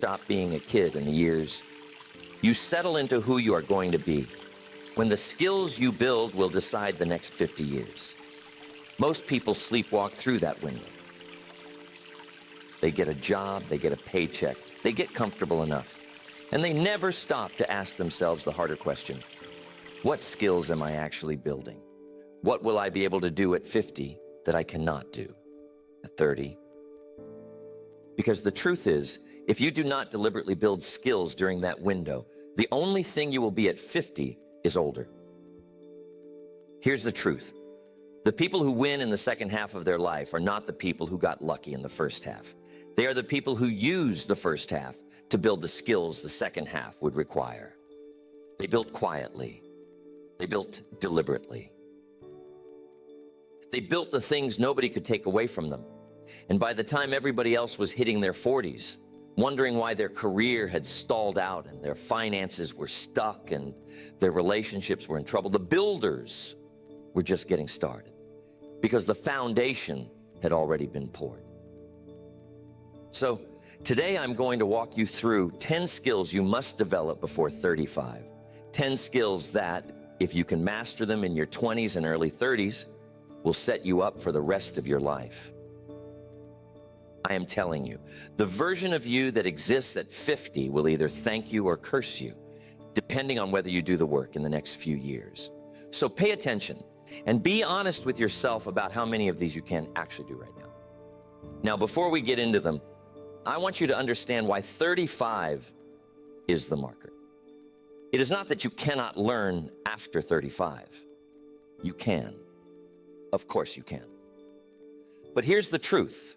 stop being a kid in the years you settle into who you are going to be, when the skills you build will decide the next 50 years. Most people sleepwalk through that window. They get a job, they get a paycheck, they get comfortable enough, and they never stop to ask themselves the harder question: what skills am I actually building? What will I be able to do at 50 that I cannot do at 30? Because the truth is, if you do not deliberately build skills during that window, the only thing you will be at 50 is older. Here's the truth. The people who win in the second half of their life are not the people who got lucky in the first half. They are the people who use the first half to build the skills the second half would require. They built quietly. They built deliberately. They built the things nobody could take away from them. And by the time everybody else was hitting their 40s, wondering why their career had stalled out and their finances were stuck and their relationships were in trouble, the builders were just getting started because the foundation had already been poured. So today I'm going to walk you through 10 skills you must develop before 35. 10 skills that, if you can master them in your 20s and early 30s, will set you up for the rest of your life. I am telling you, the version of you that exists at 50 will either thank you or curse you, depending on whether you do the work in the next few years. So pay attention and be honest with yourself about how many of these you can actually do right now. Now, before we get into them, I want you to understand why 35 is the marker. It is not that you cannot learn after 35. You can. Of course you can. But here's the truth.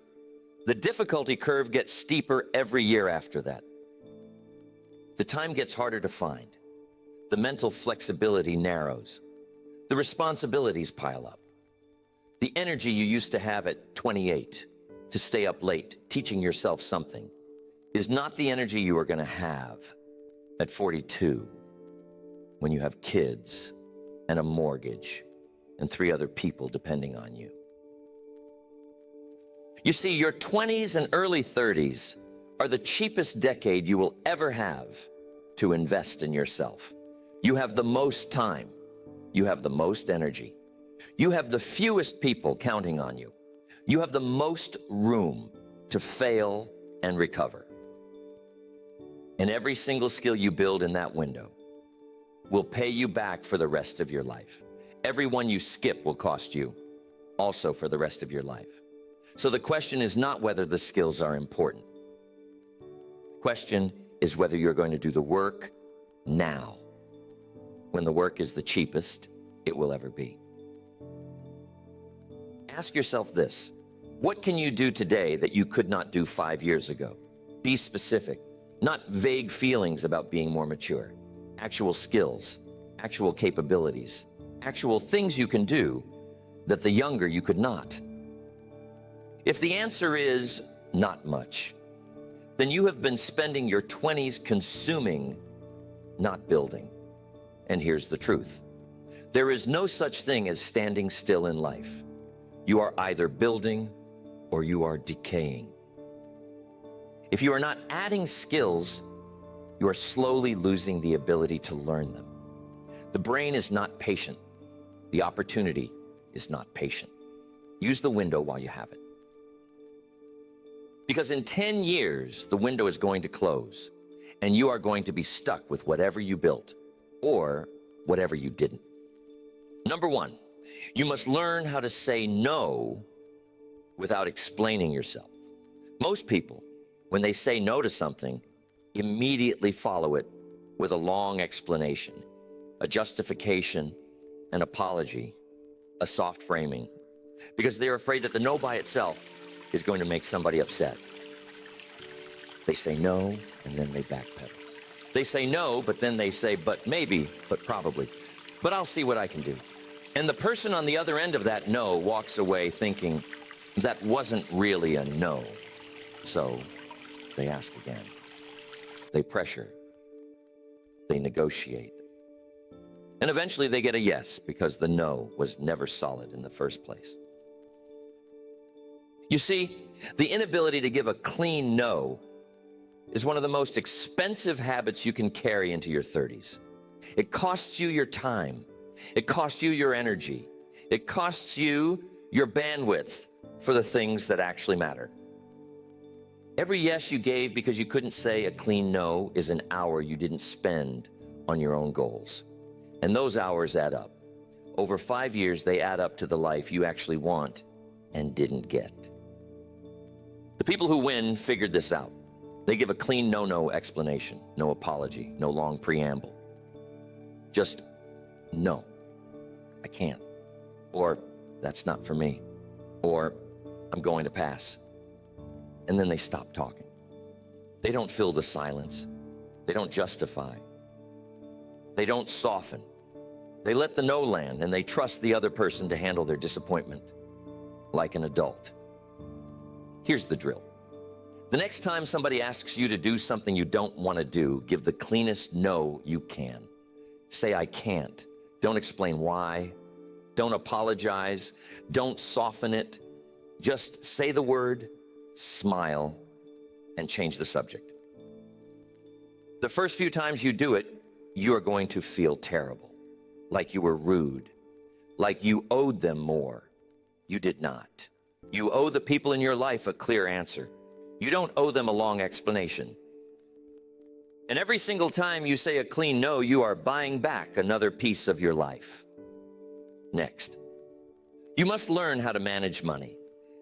The difficulty curve gets steeper every year after that. The time gets harder to find. The mental flexibility narrows. The responsibilities pile up. The energy you used to have at 28 to stay up late teaching yourself something is not the energy you are going to have at 42 when you have kids and a mortgage and 3 other people depending on you. You see, your 20s and early 30s are the cheapest decade you will ever have to invest in yourself. You have the most time. You have the most energy. You have the fewest people counting on you. You have the most room to fail and recover. And every single skill you build in that window will pay you back for the rest of your life. Every one you skip will cost you also for the rest of your life. So the question is not whether the skills are important. The question is whether you're going to do the work now, when the work is the cheapest it will ever be. Ask yourself this: what can you do today that you could not do 5 years ago? Be specific, not vague feelings about being more mature. Actual skills, actual capabilities, actual things you can do that the younger you could not. If the answer is not much, then you have been spending your 20s consuming, not building. And here's the truth. There is no such thing as standing still in life. You are either building or you are decaying. If you are not adding skills, you are slowly losing the ability to learn them. The brain is not patient. The opportunity is not patient. Use the window while you have it. Because in 10 years, the window is going to close, and you are going to be stuck with whatever you built or whatever you didn't. Number 1, you must learn how to say no without explaining yourself. Most people, when they say no to something, immediately follow it with a long explanation, a justification, an apology, a soft framing, because they're afraid that the no by itself is going to make somebody upset. They say no, and then they backpedal. They say no, but then they say, but maybe, but probably, but I'll see what I can do. And the person on the other end of that no walks away thinking, that wasn't really a no. So they ask again. They pressure. They negotiate. And eventually they get a yes, because the no was never solid in the first place. You see, the inability to give a clean no is one of the most expensive habits you can carry into your 30s. It costs you your time. It costs you your energy. It costs you your bandwidth for the things that actually matter. Every yes you gave because you couldn't say a clean no is an hour you didn't spend on your own goals. And those hours add up. Over 5 years, they add up to the life you actually want and didn't get. The people who win figured this out. They give a clean no-no explanation, no apology, no long preamble. Just, no, I can't. Or, that's not for me. Or, I'm going to pass. And then they stop talking. They don't fill the silence. They don't justify. They don't soften. They let the no land and they trust the other person to handle their disappointment like an adult. Here's the drill. The next time somebody asks you to do something you don't want to do, give the cleanest no you can. Say, I can't. Don't explain why. Don't apologize. Don't soften it. Just say the word, smile, and change the subject. The first few times you do it, you are going to feel terrible, like you were rude, like you owed them more. You did not. You owe the people in your life a clear answer. You don't owe them a long explanation. And every single time you say a clean no, you are buying back another piece of your life. Next, you must learn how to manage money.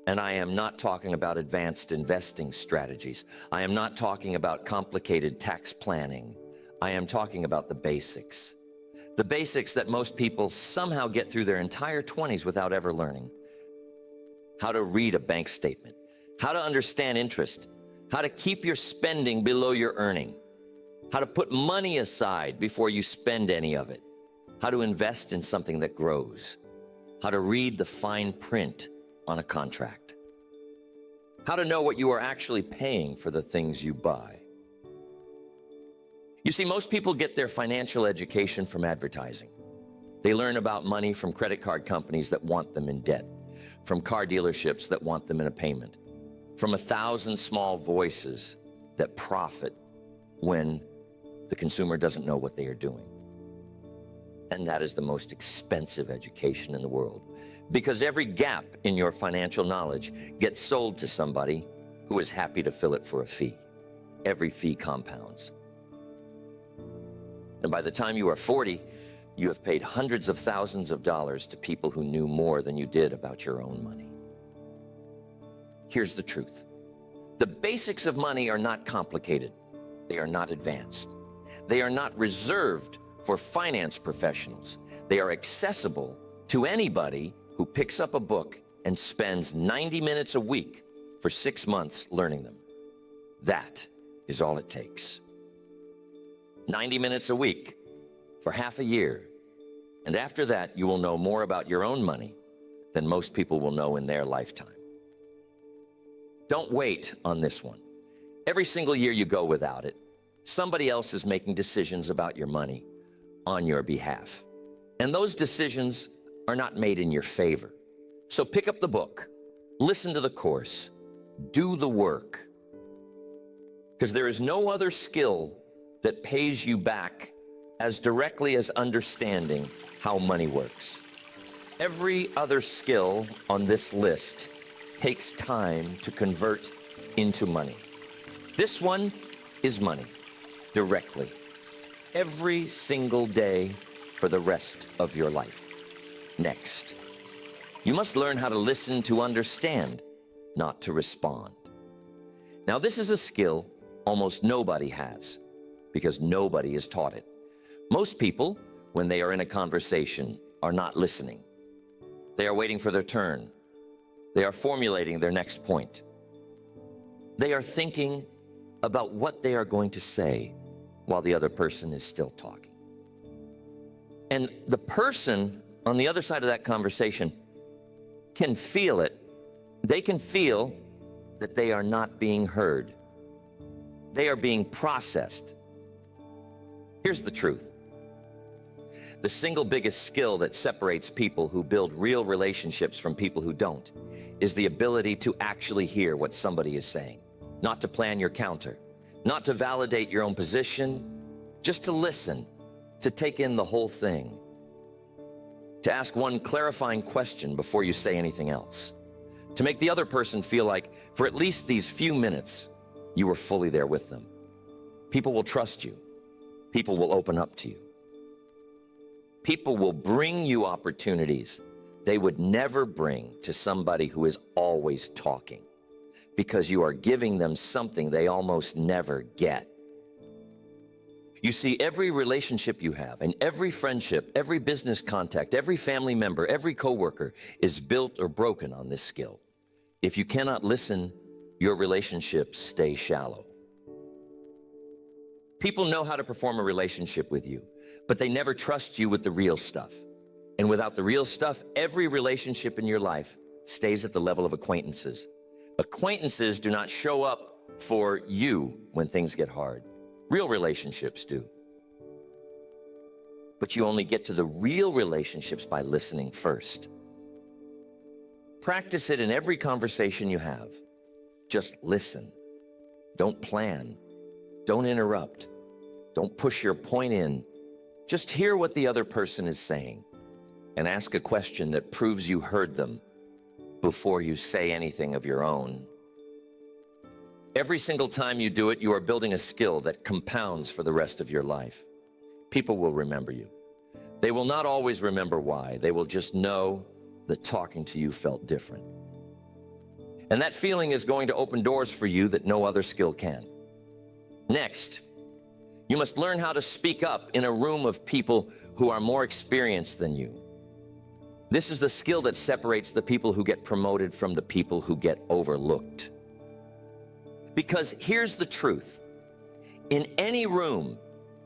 And I am not talking about advanced investing strategies. I am not talking about complicated tax planning. I am talking about the basics. The basics that most people somehow get through their entire 20s without ever learning. How to read a bank statement, how to understand interest, how to keep your spending below your earning, how to put money aside before you spend any of it, how to invest in something that grows, how to read the fine print on a contract, how to know what you are actually paying for the things you buy. You see, most people get their financial education from advertising. They learn about money from credit card companies that want them in debt, from car dealerships that want them in a payment, from 1,000 small voices that profit when the consumer doesn't know what they are doing. And that is the most expensive education in the world, because every gap in your financial knowledge gets sold to somebody who is happy to fill it for a fee. Every fee compounds. And by the time you are 40, you have paid hundreds of thousands of dollars to people who knew more than you did about your own money. Here's the truth. The basics of money are not complicated. They are not advanced. They are not reserved for finance professionals. They are accessible to anybody who picks up a book and spends 90 minutes a week for 6 months learning them. That is all it takes. 90 minutes a week for half a year. And after that, you will know more about your own money than most people will know in their lifetime. Don't wait on this one. Every single year you go without it, somebody else is making decisions about your money on your behalf. And those decisions are not made in your favor. So pick up the book, listen to the course, do the work. Because there is no other skill that pays you back as directly as understanding how money works. Every other skill on this list takes time to convert into money. This one is money, directly, every single day for the rest of your life. Next, you must learn how to listen to understand, not to respond. Now, this is a skill almost nobody has, because nobody is taught it. Most people, when they are in a conversation, are not listening. They are waiting for their turn. They are formulating their next point. They are thinking about what they are going to say while the other person is still talking. And the person on the other side of that conversation can feel it. They can feel that they are not being heard. They are being processed. Here's the truth. The single biggest skill that separates people who build real relationships from people who don't is the ability to actually hear what somebody is saying, not to plan your counter, not to validate your own position, just to listen, to take in the whole thing, to ask one clarifying question before you say anything else, to make the other person feel like for at least these few minutes, you were fully there with them. People will trust you. People will open up to you. People will bring you opportunities they would never bring to somebody who is always talking, because you are giving them something they almost never get. You see, every relationship you have and every friendship, every business contact, every family member, every coworker is built or broken on this skill. If you cannot listen, your relationships stay shallow. People know how to perform a relationship with you, but they never trust you with the real stuff. And without the real stuff, every relationship in your life stays at the level of acquaintances. Acquaintances do not show up for you when things get hard. Real relationships do. But you only get to the real relationships by listening first. Practice it in every conversation you have. Just listen. Don't plan. Don't interrupt. Don't push your point in. Just hear what the other person is saying and ask a question that proves you heard them before you say anything of your own. Every single time you do it, you are building a skill that compounds for the rest of your life. People will remember you. They will not always remember why. They will just know that talking to you felt different. And that feeling is going to open doors for you that no other skill can. Next, you must learn how to speak up in a room of people who are more experienced than you. This is the skill that separates the people who get promoted from the people who get overlooked. Because here's the truth. In any room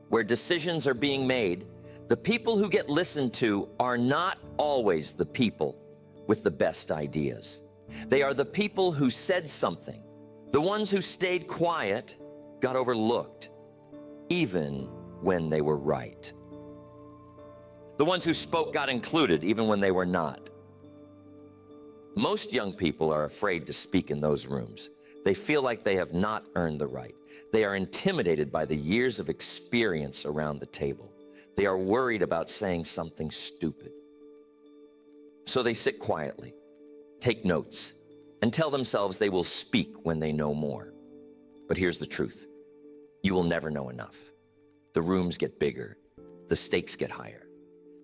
where decisions are being made, the people who get listened to are not always the people with the best ideas. They are the people who said something. The ones who stayed quiet got overlooked, even when they were right. The ones who spoke got included, even when they were not. Most young people are afraid to speak in those rooms. They feel like they have not earned the right. They are intimidated by the years of experience around the table. They are worried about saying something stupid. So they sit quietly, take notes, and tell themselves they will speak when they know more. But here's the truth. You will never know enough. The rooms get bigger. The stakes get higher.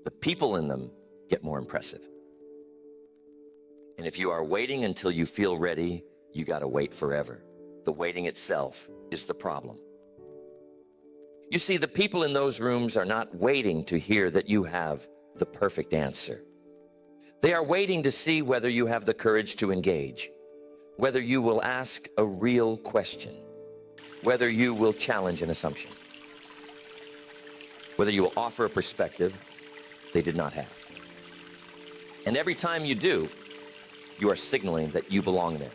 The people in them get more impressive. And if you are waiting until you feel ready, you got to wait forever. The waiting itself is the problem. You see, the people in those rooms are not waiting to hear that you have the perfect answer. They are waiting to see whether you have the courage to engage, whether you will ask a real question, whether you will challenge an assumption, whether you will offer a perspective they did not have. And every time you do, you are signaling that you belong there.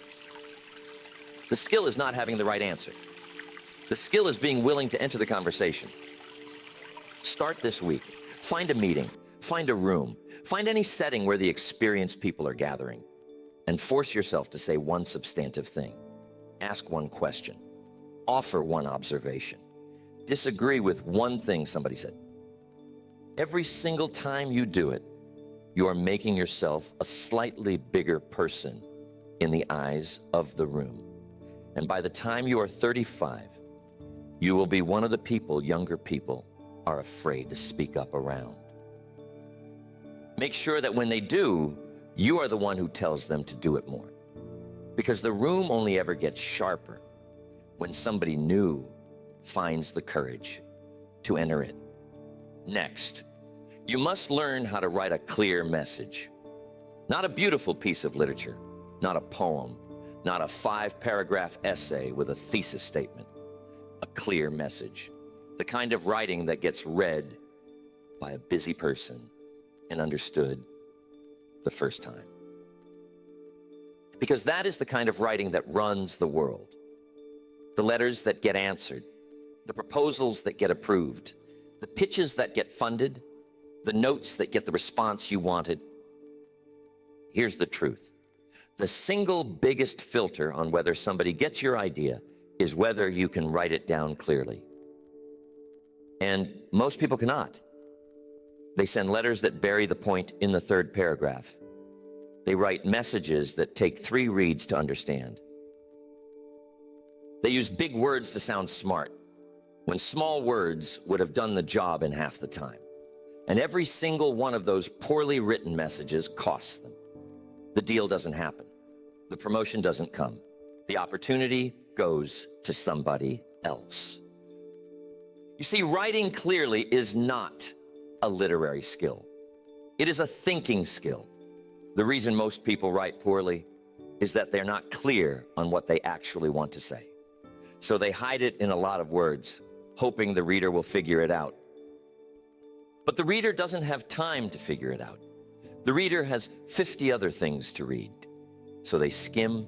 The skill is not having the right answer. The skill is being willing to enter the conversation. Start this week. Find a meeting, find a room, find any setting where the experienced people are gathering, and force yourself to say one substantive thing. Ask one question. Offer one observation. Disagree with one thing somebody said. Every single time you do it, you are making yourself a slightly bigger person in the eyes of the room. And by the time you are 35, you will be one of the people younger people are afraid to speak up around. Make sure that when they do, you are the one who tells them to do it more. Because the room only ever gets sharper when somebody new finds the courage to enter it. Next, you must learn how to write a clear message. Not a beautiful piece of literature, not a poem, not a 5-paragraph essay with a thesis statement. A clear message. The kind of writing that gets read by a busy person and understood the first time. Because that is the kind of writing that runs the world. The letters that get answered, the proposals that get approved, the pitches that get funded, the notes that get the response you wanted. Here's the truth. The single biggest filter on whether somebody gets your idea is whether you can write it down clearly. And most people cannot. They send letters that bury the point in the third paragraph. They write messages that take 3 reads to understand. They use big words to sound smart, when small words would have done the job in half the time. And every single one of those poorly written messages costs them. The deal doesn't happen. The promotion doesn't come. The opportunity goes to somebody else. You see, writing clearly is not a literary skill. It is a thinking skill. The reason most people write poorly is that they're not clear on what they actually want to say. So they hide it in a lot of words, hoping the reader will figure it out. But the reader doesn't have time to figure it out. The reader has 50 other things to read. So they skim,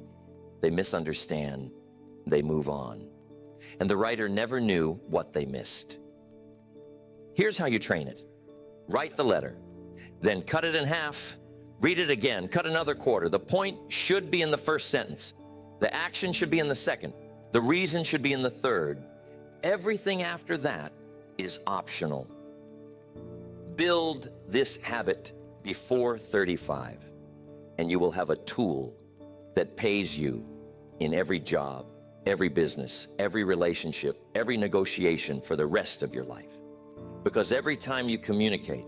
they misunderstand, they move on. And the writer never knew what they missed. Here's how you train it. Write the letter, then cut it in half, read it again, cut another quarter. The point should be in the first sentence. The action should be in the second. The reason should be in the third. Everything after that is optional. Build this habit before 35, and you will have a tool that pays you in every job, every business, every relationship, every negotiation for the rest of your life. Because every time you communicate,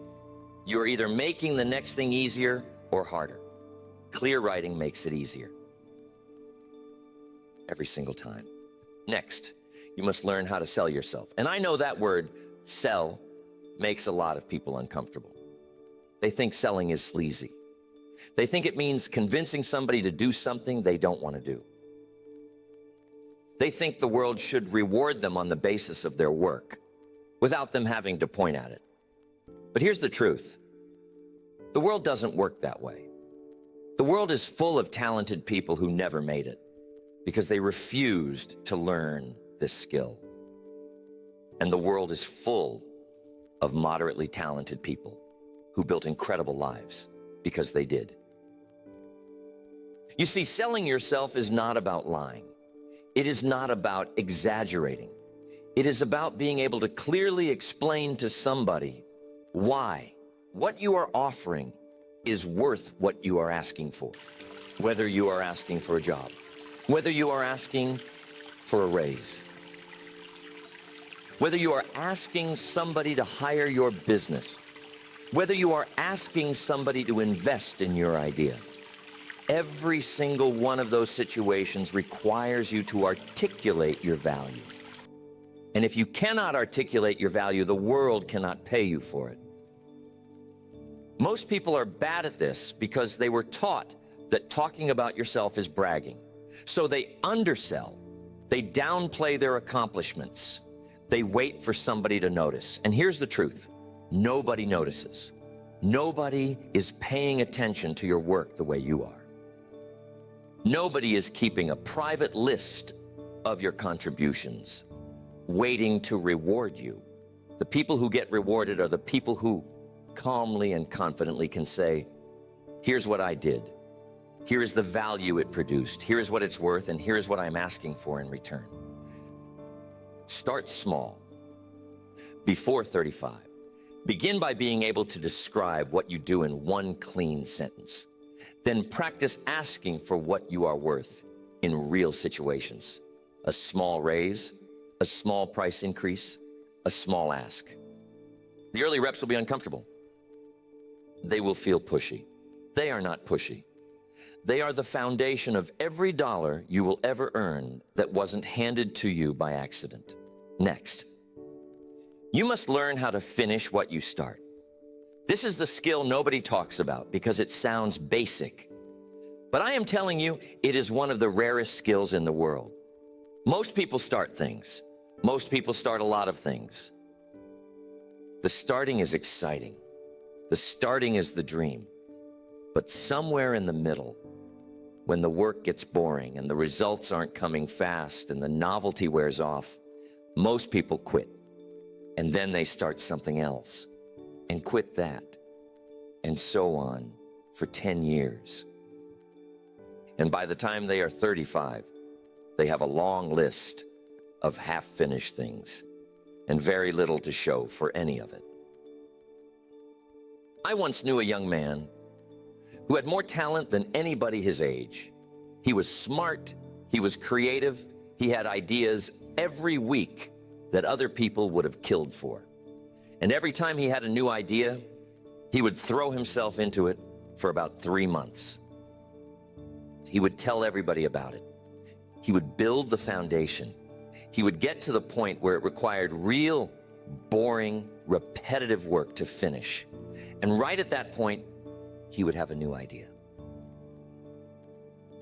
you're either making the next thing easier or harder. Clear writing makes it easier. Every single time. Next, you must learn how to sell yourself. And I know that word, sell, makes a lot of people uncomfortable. They think selling is sleazy. They think it means convincing somebody to do something they don't want to do. They think the world should reward them on the basis of their work, without them having to point at it. But here's the truth. The world doesn't work that way. The world is full of talented people who never made it because they refused to learn this skill. And the world is full of moderately talented people who built incredible lives because they did. You see, selling yourself is not about lying. It is not about exaggerating. It is about being able to clearly explain to somebody why what you are offering is worth what you are asking for. Whether you are asking for a job, whether you are asking for a raise, whether you are asking somebody to hire your business, whether you are asking somebody to invest in your idea. Every single one of those situations requires you to articulate your value. And if you cannot articulate your value, the world cannot pay you for it. Most people are bad at this because they were taught that talking about yourself is bragging. So they undersell, they downplay their accomplishments, they wait for somebody to notice. And here's the truth, nobody notices. Nobody is paying attention to your work the way you are. Nobody is keeping a private list of your contributions, waiting to reward you. The people who get rewarded are the people who calmly and confidently can say, here's what I did. Here is the value it produced. Here is what it's worth, and here is what I'm asking for in return. Start small. Before 35, begin by being able to describe what you do in one clean sentence. Then practice asking for what you are worth in real situations. A small raise, a small price increase, a small ask. The early reps will be uncomfortable. They will feel pushy. They are not pushy. They are the foundation of every dollar you will ever earn that wasn't handed to you by accident. Next, you must learn how to finish what you start. This is the skill nobody talks about because it sounds basic. But I am telling you, it is one of the rarest skills in the world. Most people start things. Most people start a lot of things. The starting is exciting. The starting is the dream. But somewhere in the middle, when the work gets boring and the results aren't coming fast and the novelty wears off, most people quit. And then they start something else and quit that, and so on for 10 years. And by the time they are 35, they have a long list of half-finished things and very little to show for any of it. I once knew a young man who had more talent than anybody his age. He was smart, he was creative, he had ideas every week that other people would have killed for. And every time he had a new idea, he would throw himself into it for about 3 months. He would tell everybody about it. He would build the foundation. He would get to the point where it required real, boring, repetitive work to finish. And right at that point, he would have a new idea.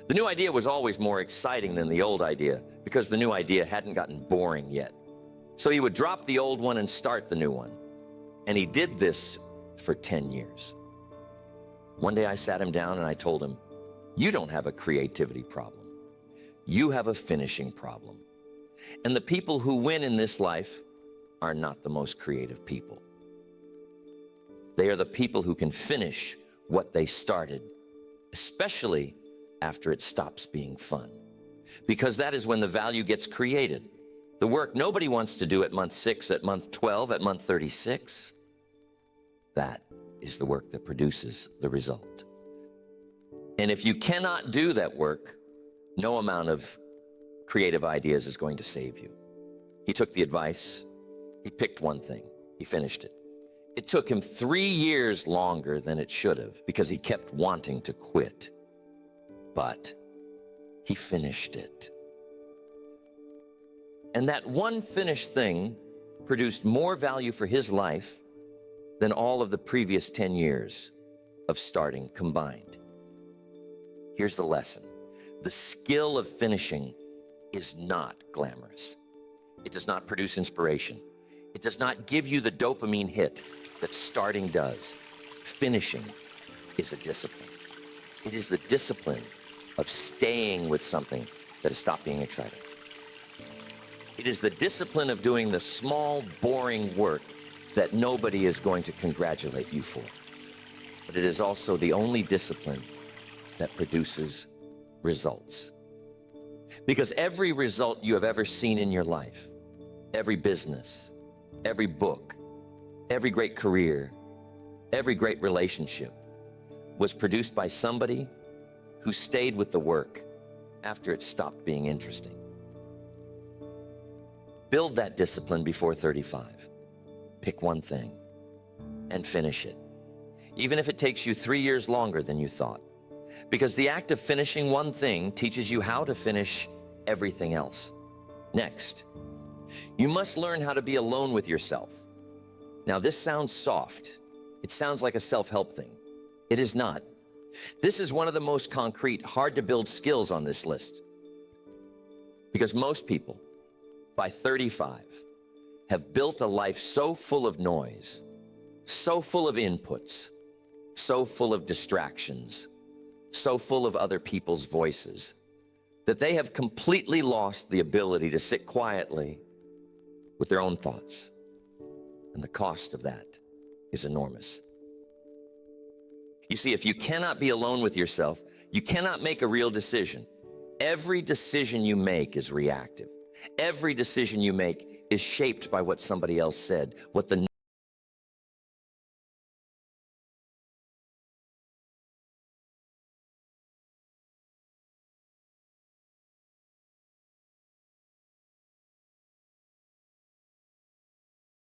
The new idea was always more exciting than the old idea because the new idea hadn't gotten boring yet. So he would drop the old one and start the new one. And he did this for 10 years. One day I sat him down and I told him, "You don't have a creativity problem. You have a finishing problem. And the people who win in this life are not the most creative people. They are the people who can finish what they started, especially after it stops being fun. Because that is when the value gets created. The work nobody wants to do at month 6, at month 12, at month 36, that is the work that produces the result. And if you cannot do that work, no amount of creative ideas is going to save you." He took the advice, he picked one thing, he finished it. It took him 3 years longer than it should have because he kept wanting to quit. But he finished it. And that one finished thing produced more value for his life than all of the previous 10 years of starting combined. Here's the lesson. The skill of finishing is not glamorous. It does not produce inspiration. It does not give you the dopamine hit that starting does. Finishing is a discipline. It is the discipline of staying with something that has stopped being exciting. It is the discipline of doing the small, boring work that nobody is going to congratulate you for. But it is also the only discipline that produces results. Because every result you have ever seen in your life, every business, every book, every great career, every great relationship was produced by somebody who stayed with the work after it stopped being interesting. Build that discipline before 35. Pick one thing and finish it, even if it takes you 3 years longer than you thought. Because the act of finishing one thing teaches you how to finish everything else. Next, you must learn how to be alone with yourself. Now, this sounds soft. It sounds like a self-help thing. It is not. This is one of the most concrete, hard-to-build skills on this list. Because most people, by 35, have built a life so full of noise, so full of inputs, so full of distractions, so full of other people's voices, that they have completely lost the ability to sit quietly with their own thoughts. And the cost of that is enormous. You see, if you cannot be alone with yourself, you cannot make a real decision. Every decision you make is reactive. Every decision you make is shaped by what somebody else said, what the